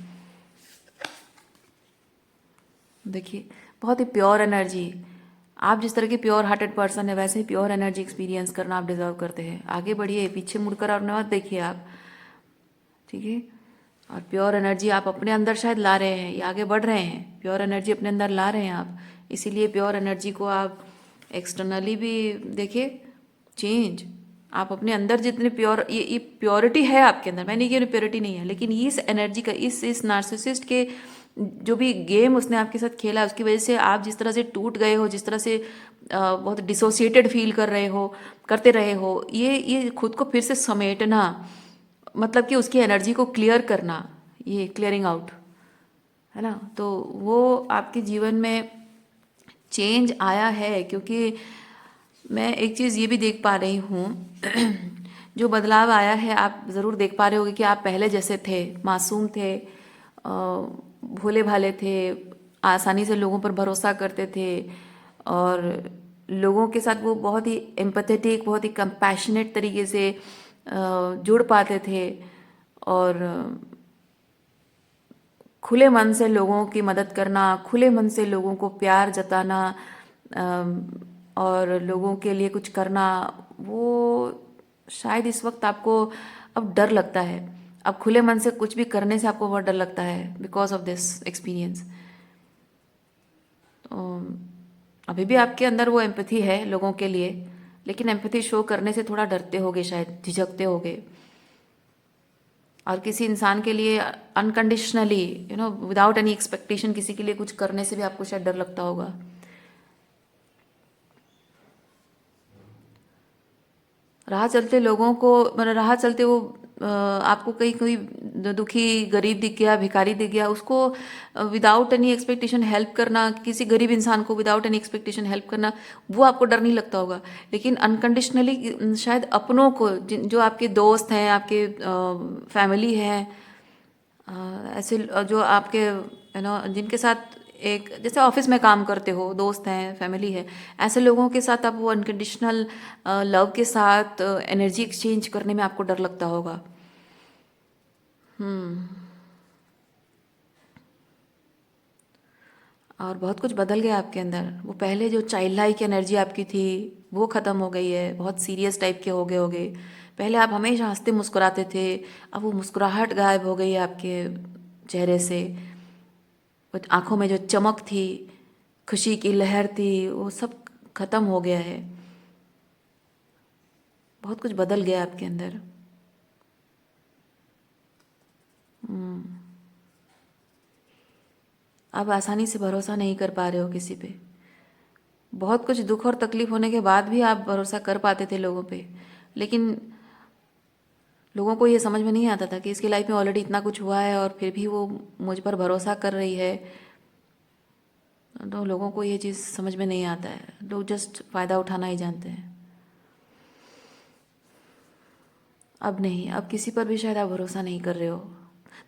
Speaker 1: देखिए, बहुत ही प्योर एनर्जी, आप जिस तरह की प्योर हार्टेड पर्सन है, वैसे ही प्योर एनर्जी एक्सपीरियंस करना आप डिजर्व करते हैं। आगे बढ़िए, पीछे मुड़कर और मत देखिए आप, ठीक है। और प्योर एनर्जी आप अपने अंदर शायद ला रहे हैं, या आगे बढ़ रहे हैं, प्योर एनर्जी अपने अंदर ला रहे हैं आप। इसीलिए प्योर एनर्जी को आप एक्सटर्नली भी देखिए, चेंज आप अपने अंदर जितने प्योर, ये प्योरिटी है आपके अंदर, मैं नहीं कह रही प्योरिटी नहीं है, लेकिन इस एनर्जी का, इस नार्सिसिस्ट के जो भी गेम उसने आपके साथ खेला, उसकी वजह से आप जिस तरह से टूट गए हो, जिस तरह से बहुत डिसोसिएटेड फील कर रहे हो, करते रहे हो, ये खुद को फिर से समेटना, मतलब कि उसकी एनर्जी को क्लियर करना, ये क्लियरिंग आउट है ना। तो वो आपके जीवन में चेंज आया है, क्योंकि मैं एक चीज़ ये भी देख पा रही हूँ जो बदलाव आया है, आप ज़रूर देख पा रहे होगे कि आप पहले जैसे थे, मासूम थे, भोले भाले थे, आसानी से लोगों पर भरोसा करते थे, और लोगों के साथ वो बहुत ही एम्पैथेटिक, बहुत ही कंपैशनेट तरीके से जुड़ पाते थे, और खुले मन से लोगों की मदद करना, खुले मन से लोगों को प्यार जताना, और लोगों के लिए कुछ करना, वो शायद इस वक्त आपको अब डर लगता है। अब खुले मन से कुछ भी करने से आपको बहुत डर लगता है बिकॉज ऑफ दिस एक्सपीरियंस। तो अभी भी आपके अंदर वो एम्पैथी है लोगों के लिए, लेकिन एम्पैथी शो करने से थोड़ा डरते होगे, शायद झिझकते होगे। और किसी इंसान के लिए अनकंडीशनली, विदाउट एनी एक्सपेक्टेशन किसी के लिए कुछ करने से भी आपको शायद डर लगता होगा। राह चलते लोगों को, मतलब राह चलते वो आपको कहीं कोई दुखी गरीब दिख गया, भिखारी दिख गया, उसको विदाउट एनी एक्सपेक्टेशन हेल्प करना, किसी गरीब इंसान को विदाउट एनी एक्सपेक्टेशन हेल्प करना, वो आपको डर नहीं लगता होगा। लेकिन अनकंडीशनली शायद अपनों को, जो आपके दोस्त हैं, आपके फैमिली हैं, ऐसे जो आपके जिनके साथ एक जैसे ऑफिस में काम करते हो, दोस्त हैं, फैमिली है, ऐसे लोगों के साथ आप वो अनकंडीशनल लव के साथ एनर्जी एक्सचेंज करने में आपको डर लगता होगा। और बहुत कुछ बदल गया आपके अंदर। वो पहले जो चाइल्ड लाइक एनर्जी आपकी थी वो ख़त्म हो गई है, बहुत सीरियस टाइप के हो गए होगे। पहले आप हमेशा हंसते मुस्कुराते थे, अब वो मुस्कुराहट गायब हो गई है आपके चेहरे से। वो आँखों में जो चमक थी, खुशी की लहर थी, वो सब ख़त्म हो गया है। बहुत कुछ बदल गया आपके अंदर। अब आसानी से भरोसा नहीं कर पा रहे हो किसी पे। बहुत कुछ दुख और तकलीफ होने के बाद भी आप भरोसा कर पाते थे लोगों पे, लेकिन लोगों को ये समझ में नहीं आता था कि इसकी लाइफ में ऑलरेडी इतना कुछ हुआ है और फिर भी वो मुझ पर भरोसा कर रही है। तो लोगों को ये चीज़ समझ में नहीं आता है, लोग जस्ट फ़ायदा उठाना ही जानते हैं। अब नहीं, अब किसी पर भी शायद आप भरोसा नहीं कर रहे हो।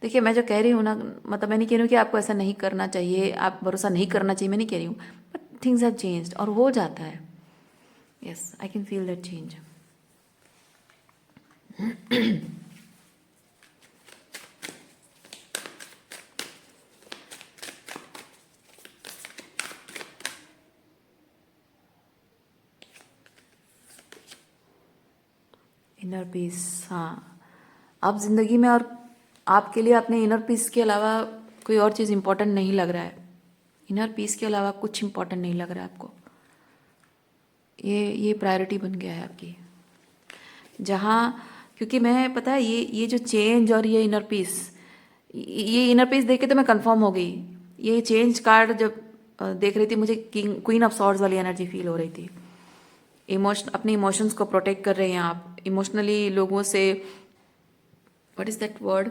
Speaker 1: देखिए, मैं जो कह रही हूँ ना, मतलब मैं नहीं कह रही हूँ कि आपको ऐसा नहीं करना चाहिए, आप भरोसा नहीं करना चाहिए, मैं नहीं कह रही हूँ, बट थिंग्स हैव चेंज्ड और हो जाता है। Yes, I can feel that change. Inner peace, हाँ। अब ज़िंदगी में और आपके लिए अपने इनर पीस के अलावा कोई और चीज़ इम्पोर्टेंट नहीं लग रहा है। इनर पीस के अलावा कुछ इम्पोर्टेंट नहीं लग रहा है आपको। ये प्रायोरिटी बन गया है आपकी। जहाँ, क्योंकि मैं, पता है, ये जो चेंज और ये इनर पीस देख के तो मैं कंफर्म हो गई। ये चेंज कार्ड जब देख रही थी, मुझे क्वीन ऑफ सॉर्ड्स वाली एनर्जी फील हो रही थी। अपने इमोशंस को प्रोटेक्ट कर रहे हैं आप इमोशनली। लोगों से, what is that word,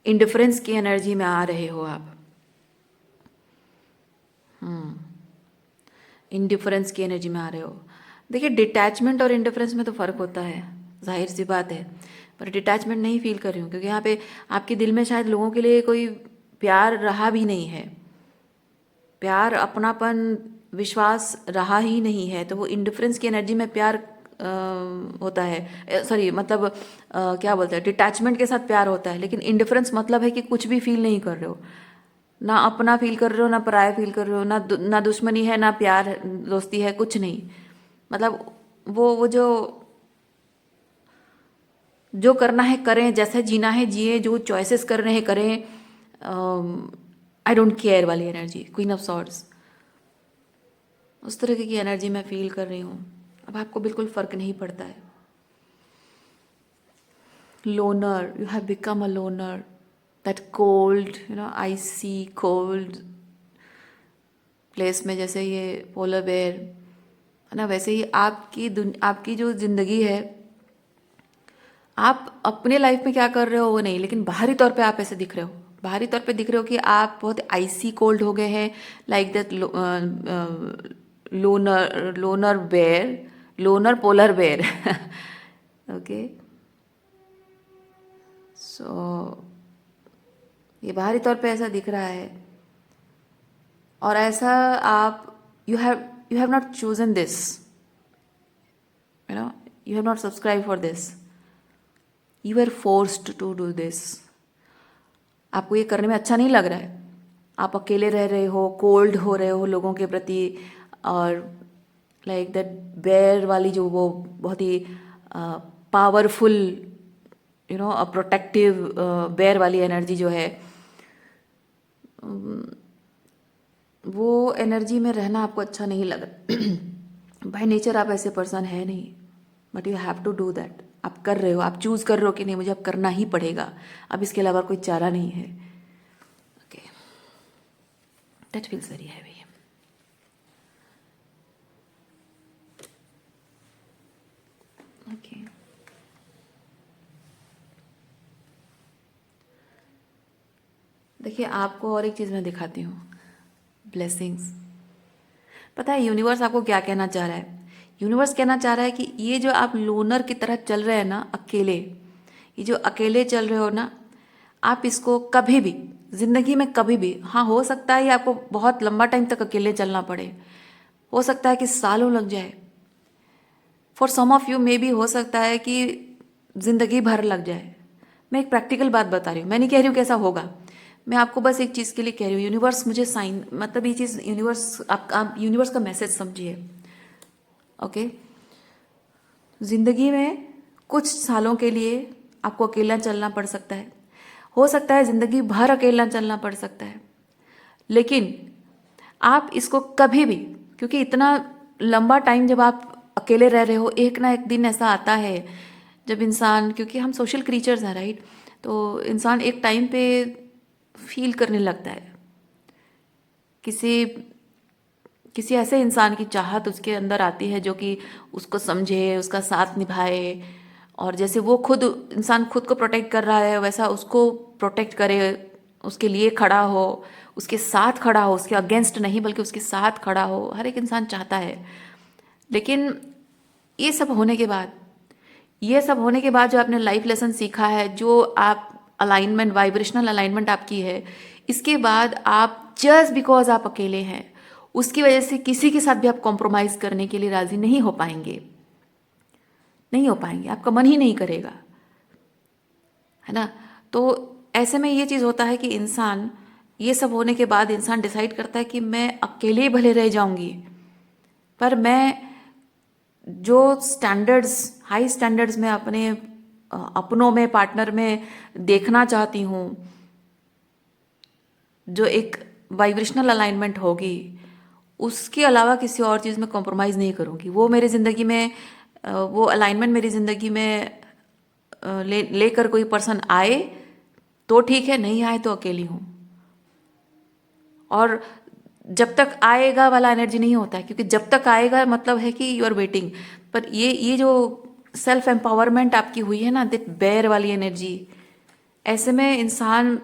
Speaker 1: indifference की एनर्जी में आ रहे हो आप। इंडिफरेंस की एनर्जी में आ रहे हो। देखिए, डिटैचमेंट और इंडिफरेंस में तो फ़र्क होता है, जाहिर सी बात है। पर डिटैचमेंट नहीं फील कर रही हूँ, क्योंकि यहाँ पे आपके दिल में शायद लोगों के लिए कोई प्यार रहा भी नहीं है, प्यार, अपनापन, विश्वास रहा ही नहीं है। तो वो इंडिफरेंस की एनर्जी में प्यार होता है, सॉरी, मतलब क्या बोलते हैं, डिटैचमेंट के साथ प्यार होता है। लेकिन इंडिफरेंस मतलब है कि कुछ भी फील नहीं कर रहे हो, ना अपना फील कर रहे हो, ना पराया फील कर रहे हो, ना दुश्मनी है, ना प्यार दोस्ती है, कुछ नहीं। मतलब वो जो करना है करें, जैसे जीना है जिए, जो चॉइसेस कर रहे हैं करें, आई डोंट केयर वाली एनर्जी, क्वीन ऑफ सॉर्ड्स, उस तरह की एनर्जी मैं फील कर रही हूँ। अब आपको बिल्कुल फ़र्क नहीं पड़ता है। Loner, you have become a loner, that cold, icy cold place में, जैसे ये पोलर बेयर है ना, वैसे ही आपकी जो ज़िंदगी है, आप अपने लाइफ में क्या कर रहे हो वो नहीं, लेकिन बाहरी तौर पे आप ऐसे दिख रहे हो। बाहरी तौर पे दिख रहे हो कि आप बहुत आइसी कोल्ड हो गए हैं, like that loner bear, loner polar bear. Okay, so ये बाहरी तौर पे ऐसा दिख रहा है। और ऐसा आप, you have not chosen this, you have not subscribe for this, you are forced to do this. आपको ये करने में अच्छा नहीं लग रहा है, आप अकेले रह रहे हो, कोल्ड हो रहे हो लोगों के प्रति, और लाइक दैट बेयर वाली जो वो बहुत ही पावरफुल, प्रोटेक्टिव बेयर वाली एनर्जी जो है, वो एनर्जी में रहना आपको अच्छा नहीं लग रहा। बाय नेचर आप ऐसे पर्सन है नहीं, but you have to do that. आप कर रहे हो, आप चूज कर रहे हो कि नहीं, मुझे अब करना ही पड़ेगा, अब इसके अलावा कोई चारा नहीं है। Okay, that feels very heavy. Okay, देखिए आपको और एक चीज़ मैं दिखाती हूँ, ब्लेसिंग्स। पता है यूनिवर्स आपको क्या कहना चाह रहा है? यूनिवर्स कहना चाह रहा है कि ये जो आप लोनर की तरह चल रहे हैं ना, अकेले, ये जो अकेले चल रहे हो ना, आप इसको कभी भी जिंदगी में कभी भी, हाँ हो सकता है ये आपको बहुत लंबा टाइम तक अकेले चलना पड़े, हो सकता है कि सालों लग जाए, for some of you may भी हो सकता है कि जिंदगी भर लग जाए। मैं एक प्रैक्टिकल बात बता रही हूँ, मैं नहीं कह रही हूँ कैसा होगा, मैं आपको बस एक चीज़ के लिए कह रही हूँ। यूनिवर्स मुझे साइन, मतलब ये चीज़ यूनिवर्स, आप यूनिवर्स का मैसेज समझिए। ओके, जिंदगी में कुछ सालों के लिए आपको अकेला चलना पड़ सकता है, हो सकता है जिंदगी भर अकेला चलना पड़ सकता है, लेकिन आप इसको कभी भी, क्योंकि इतना लंबा टाइम जब आप अकेले रह रहे हो, एक ना एक दिन ऐसा आता है जब इंसान, क्योंकि हम सोशल क्रीचर्स हैं राइट, तो इंसान एक टाइम पे फील करने लगता है किसी किसी ऐसे इंसान की चाहत उसके अंदर आती है जो कि उसको समझे, उसका साथ निभाए, और जैसे वो खुद इंसान खुद को प्रोटेक्ट कर रहा है वैसा उसको प्रोटेक्ट करे, उसके लिए खड़ा हो, उसके साथ खड़ा हो, उसके अगेंस्ट नहीं बल्कि उसके साथ खड़ा हो, हर एक इंसान चाहता है। लेकिन ये सब होने के बाद, ये सब होने के बाद जो आपने लाइफ लेसन सीखा है, जो आप अलाइनमेंट, वाइब्रेशनल अलाइनमेंट आपकी है, इसके बाद आप जस्ट बिकॉज आप अकेले हैं उसकी वजह से किसी के साथ भी आप कॉम्प्रोमाइज करने के लिए राजी नहीं हो पाएंगे, नहीं हो पाएंगे, आपका मन ही नहीं करेगा, है ना। तो ऐसे में ये चीज़ होता है कि इंसान, ये सब होने के बाद इंसान डिसाइड करता है कि मैं अकेले ही भले रह जाऊंगी, पर मैं जो स्टैंडर्ड्स, हाई स्टैंडर्ड्स में अपने अपनों में, पार्टनर में देखना चाहती हूँ, जो एक वाइब्रेशनल अलाइनमेंट होगी, उसके अलावा किसी और चीज़ में कॉम्प्रोमाइज़ नहीं करूँगी। वो मेरी ज़िंदगी में वो अलाइनमेंट मेरी ज़िंदगी में लेकर कोई पर्सन आए तो ठीक है, नहीं आए तो अकेली हूँ। और जब तक आएगा वाला एनर्जी नहीं होता है, क्योंकि जब तक आएगा मतलब है कि यू आर वेटिंग। पर ये जो सेल्फ एम्पावरमेंट आपकी हुई है ना, दैट बेयर वाली एनर्जी, ऐसे में इंसान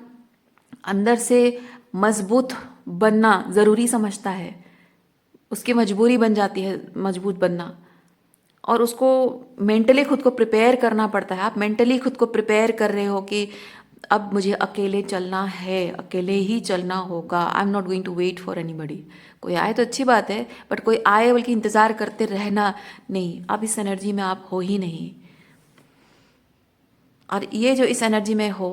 Speaker 1: अंदर से मजबूत बनना ज़रूरी समझता है, उसकी मजबूरी बन जाती है मजबूत बनना, और उसको मेंटली खुद को प्रिपेयर करना पड़ता है। आप मेंटली खुद को प्रिपेयर कर रहे हो कि अब मुझे अकेले चलना है, अकेले ही चलना होगा, I am not going to wait for anybody. कोई आए तो अच्छी बात है, बट कोई आए बल्कि इंतज़ार करते रहना नहीं, अब इस एनर्जी में आप हो ही नहीं। और ये जो इस एनर्जी में हो,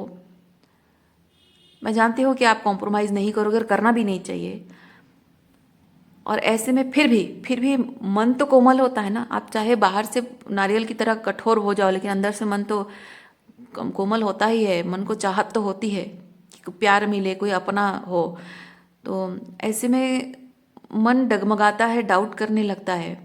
Speaker 1: मैं जानती हूँ कि आप कॉम्प्रोमाइज़ नहीं करोगे और करना भी नहीं चाहिए, और ऐसे में फिर भी मन तो कोमल होता है ना। आप चाहे बाहर से नारियल की तरह कठोर हो जाओ, लेकिन अंदर से मन तो कोमल होता ही है, मन को चाहत तो होती है कि प्यार मिले, कोई अपना हो। तो ऐसे में मन डगमगाता है, डाउट करने लगता है,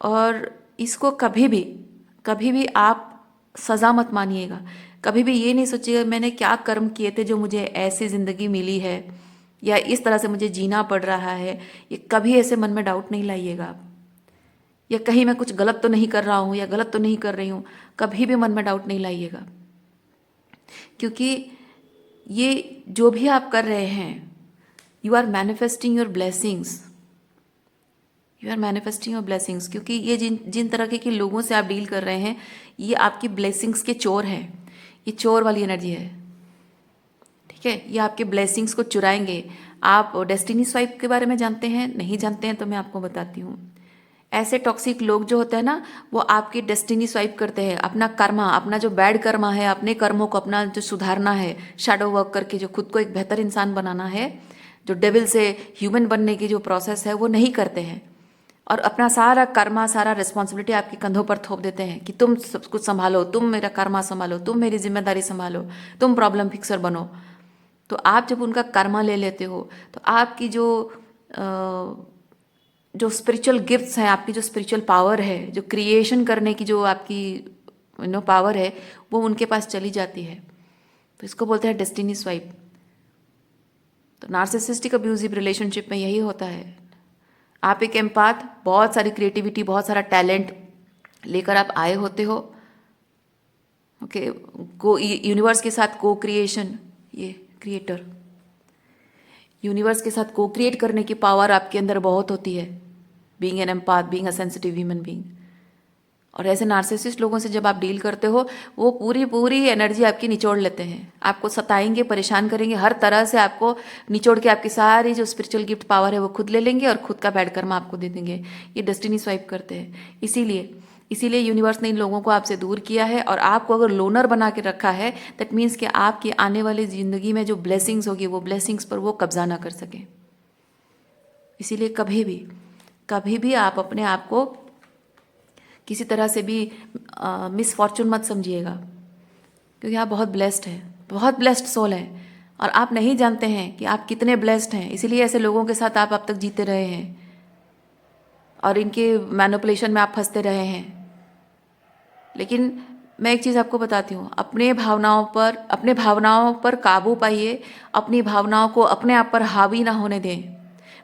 Speaker 1: और इसको कभी भी आप सज़ा मत मानिएगा। कभी भी ये नहीं सोचिएगा मैंने क्या कर्म किए थे जो मुझे ऐसी ज़िंदगी मिली है, या इस तरह से मुझे जीना पड़ रहा है। ये कभी ऐसे मन में डाउट नहीं लाइएगा आप, या कहीं मैं कुछ गलत तो नहीं कर रहा हूँ या गलत तो नहीं कर रही हूँ, कभी भी मन में डाउट नहीं लाइएगा। क्योंकि ये जो भी आप कर रहे हैं, you are manifesting your blessings, you are manifesting your blessings. क्योंकि ये जिन जिन तरह के लोगों से आप डील कर रहे हैं, ये आपकी ब्लेसिंग्स के चोर हैं, ये चोर वाली एनर्जी है, ठीक है। ये आपके ब्लेसिंग्स को चुराएंगे। आप डेस्टिनी स्वाइप के बारे में जानते हैं? नहीं जानते हैं तो मैं आपको बताती हूँ। ऐसे टॉक्सिक लोग जो होते हैं ना, वो आपकी डेस्टिनी स्वाइप करते हैं, अपना कर्मा, अपना जो बैड कर्मा है, अपने कर्मों को अपना जो सुधारना है, शैडो वर्क करके जो खुद को एक बेहतर इंसान बनाना है, जो डेविल से ह्यूमन बनने की जो प्रोसेस है वो नहीं करते हैं, और अपना सारा कर्मा, सारा रिस्पॉन्सिबिलिटी आपके कंधों पर थोप देते हैं कि तुम सब कुछ संभालो, तुम मेरा कर्मा संभालो, तुम मेरी जिम्मेदारी संभालो, तुम प्रॉब्लम फिक्सर बनो। तो आप जब उनका कर्मा ले लेते हो, तो आपकी जो स्पिरिचुअल गिफ्ट्स हैं, आपकी जो स्पिरिचुअल पावर है, जो क्रिएशन करने की जो आपकी पावर है, वो उनके पास चली जाती है। तो इसको बोलते हैं डेस्टिनी स्वाइप। तो नार्सिसिस्टिक अब्यूजिव रिलेशनशिप में यही होता है। आप एक एम्पाथ, बहुत सारी क्रिएटिविटी, बहुत सारा टैलेंट लेकर आप आए होते हो, ओके, को यूनिवर्स के साथ को क्रिएशन, ये क्रिएटर, यूनिवर्स के साथ को क्रिएट करने की पावर आपके अंदर बहुत होती है, being an empath, being a sensitive human being. और ऐसे नार्सिसिस्ट लोगों से जब आप डील करते हो, वो पूरी पूरी एनर्जी आपकी निचोड़ लेते हैं, आपको सताएंगे, परेशान करेंगे, हर तरह से आपको निचोड़ के आपकी सारी जो स्पिरिचुअल गिफ्ट पावर है वो खुद ले लेंगे और खुद का बैड कर्म आपको दे देंगे। ये डेस्टिनी स्वाइप करते हैं। इसीलिए यूनिवर्स ने इन लोगों को आपसे दूर किया है, और आपको अगर लोनर बना के रखा है, दैट मीन्स कि आपकी आने वाली ज़िंदगी में जो ब्लेसिंग्स होगी वो ब्लेसिंग्स पर वो कब्जा ना कर सके। इसीलिए कभी भी आप अपने आप को किसी तरह से भी मिसफॉर्चून मत समझिएगा, क्योंकि आप बहुत ब्लेस्ड हैं, बहुत ब्लेस्ड सोल हैं, और आप नहीं जानते हैं कि आप कितने ब्लेस्ड हैं। इसीलिए ऐसे लोगों के साथ आप अब तक जीते रहे हैं और इनके मैनिपुलेशन में आप फंसते रहे हैं। लेकिन मैं एक चीज़ आपको बताती हूँ, अपने भावनाओं पर काबू पाइए, अपनी भावनाओं को अपने आप पर हावी ना होने दें।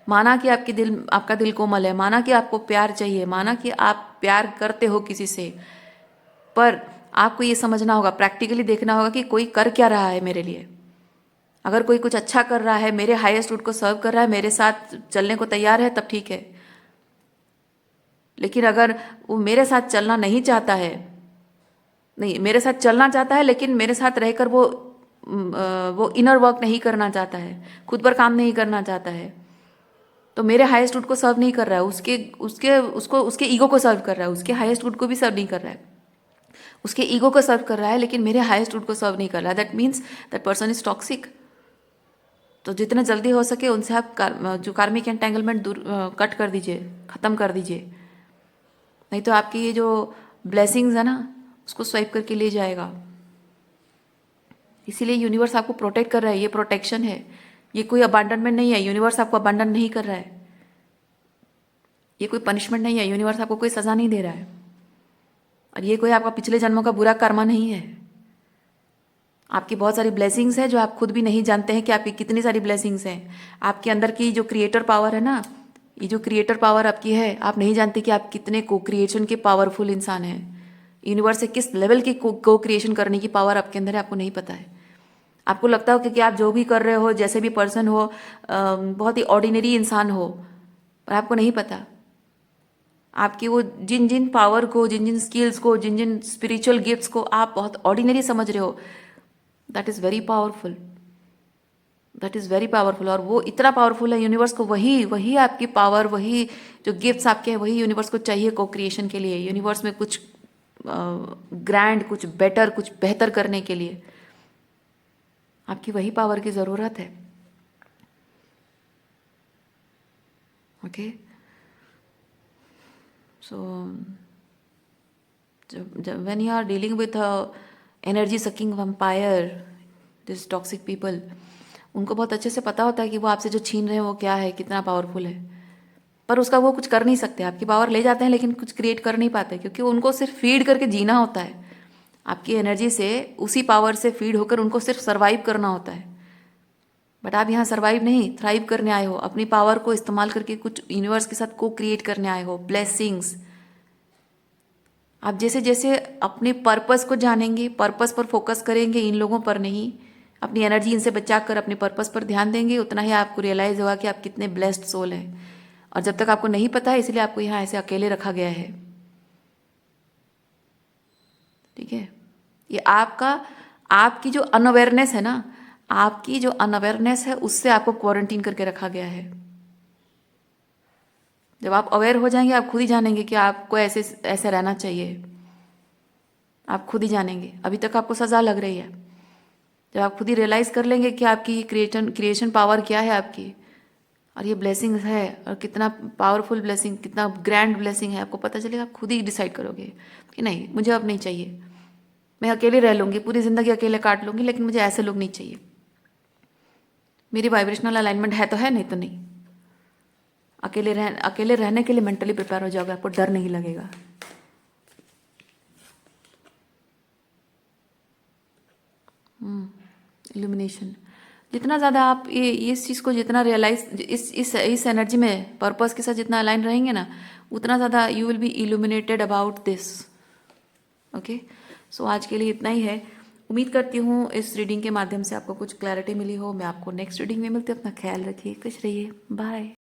Speaker 1: माना कि आपका दिल कोमल है, माना कि आपको प्यार चाहिए, माना कि आप प्यार करते हो किसी से, पर आपको ये समझना होगा, प्रैक्टिकली देखना होगा कि कोई कर क्या रहा है मेरे लिए। अगर कोई कुछ अच्छा कर रहा है, मेरे हाईएस्ट गुड को सर्व कर रहा है, मेरे साथ चलने को तैयार है, तब ठीक है। लेकिन अगर वो मेरे साथ चलना नहीं चाहता है, नहीं, मेरे साथ चलना चाहता है लेकिन मेरे साथ रहकर वो इनर वर्क नहीं करना चाहता है, खुद पर काम नहीं करना चाहता है, तो मेरे हाईएस्ट गुड को सर्व नहीं कर रहा है, उसके ईगो को सर्व कर रहा है, उसके हाईएस्ट गुड को भी सर्व नहीं कर रहा है, उसके ईगो को सर्व कर रहा है, लेकिन मेरे हाईएस्ट गुड को सर्व नहीं कर रहा है। That means that person is toxic. तो जितना जल्दी हो सके उनसे आप जो कार्मिक एंटेंगलमेंट दूर कट कर दीजिए, ख़त्म कर दीजिए, नहीं तो आपकी ये जो ब्लेसिंग्स है ना, उसको स्वाइप करके ले जाएगा। इसीलिए यूनिवर्स आपको प्रोटेक्ट कर रहा है, ये प्रोटेक्शन है, ये कोई अबांडनमेंट नहीं है। यूनिवर्स आपको अबांडन नहीं कर रहा है, ये कोई पनिशमेंट नहीं है, यूनिवर्स आपको कोई सज़ा नहीं दे रहा है, और ये कोई आपका पिछले जन्मों का बुरा कर्मा नहीं है। आपकी बहुत सारी ब्लेसिंग्स है जो आप खुद भी नहीं जानते हैं कि आपकी कितनी सारी ब्लेसिंग्स हैं। आपके अंदर की जो क्रिएटर पावर है ना, ये जो क्रिएटर पावर आपकी है, आप नहीं जानते कि आप कितने को क्रिएशन के पावरफुल इंसान हैं। यूनिवर्स से किस लेवल की को क्रिएशन करने की पावर आपके अंदर है, आपको नहीं पता है। आपको लगता हो कि आप जो भी कर रहे हो, जैसे भी पर्सन हो, बहुत ही ऑर्डिनरी इंसान हो, पर आपको नहीं पता आपकी वो जिन जिन पावर को, जिन जिन स्किल्स को, जिन जिन स्पिरिचुअल गिफ्ट्स को आप बहुत ऑर्डिनरी समझ रहे हो, that is very powerful, that is very powerful. और वो इतना पावरफुल है, यूनिवर्स को वही आपकी पावर, वही जो गिफ्ट्स आपके हैं, वही यूनिवर्स को चाहिए को क्रिएशन के लिए, यूनिवर्स में कुछ ग्रैंड, कुछ बेटर, कुछ बेहतर करने के लिए आपकी वही पावर की ज़रूरत है। ओके, सो जब when you are dealing with energy sucking vampire, this toxic people, उनको बहुत अच्छे से पता होता है कि वो आपसे जो छीन रहे हैं वो क्या है, कितना पावरफुल है, पर उसका वो कुछ कर नहीं सकते। आपकी पावर ले जाते हैं लेकिन कुछ क्रिएट कर नहीं पाते, क्योंकि उनको सिर्फ फीड करके जीना होता है। आपकी एनर्जी से, उसी पावर से फीड होकर उनको सिर्फ सर्वाइव करना होता है। बट आप यहाँ सर्वाइव नहीं, थ्राइव करने आए हो, अपनी पावर को इस्तेमाल करके कुछ यूनिवर्स के साथ को क्रिएट करने आए हो, ब्लेसिंग्स। आप जैसे जैसे अपने पर्पस को जानेंगे, पर्पस पर फोकस करेंगे, इन लोगों पर नहीं, अपनी एनर्जी इनसे बचा कर अपने पर्पस पर ध्यान देंगे, उतना ही आपको रियलाइज़ होगा कि आप कितने ब्लेस्ड सोल हैं। और जब तक आपको नहीं पता है, इसलिए आपको यहाँ ऐसे अकेले रखा गया है। ठीक है, ये आपकी जो अनअवेयरनेस है ना, आपकी जो अनअवेयरनेस है, उससे आपको क्वारंटीन करके रखा गया है। जब आप अवेयर हो जाएंगे, आप खुद ही जानेंगे कि आपको ऐसे रहना चाहिए। आप खुद ही जानेंगे, अभी तक आपको सज़ा लग रही है। जब आप खुद ही रियलाइज़ कर लेंगे कि आपकी क्रिएशन पावर क्या है आपकी, और ये ब्लेसिंग है, और कितना पावरफुल ब्लेसिंग, कितना ग्रैंड ब्लेसिंग है, आपको पता चलेगा। आप खुद ही डिसाइड करोगे कि नहीं, मुझे अब नहीं चाहिए, मैं अकेले रह लूँगी, पूरी ज़िंदगी अकेले काट लूँगी, लेकिन मुझे ऐसे लोग नहीं चाहिए। मेरी वाइब्रेशनल अलाइनमेंट है तो है, नहीं तो नहीं। अकेले रहने के लिए मेंटली प्रिपेयर हो जाओगे, आपको डर नहीं लगेगा। इल्यूमिनेशन, जितना ज़्यादा आप ये इस चीज़ को जितना रियलाइज, इस एनर्जी में पर्पस के साथ जितना अलाइन रहेंगे ना, उतना ज़्यादा you will be illuminated about this. Okay, so आज के लिए इतना ही है। उम्मीद करती हूँ इस रीडिंग के माध्यम से आपको कुछ क्लैरिटी मिली हो। मैं आपको नेक्स्ट रीडिंग में मिलती हूँ। अपना ख्याल रखिए, खुश रहिए, बाय।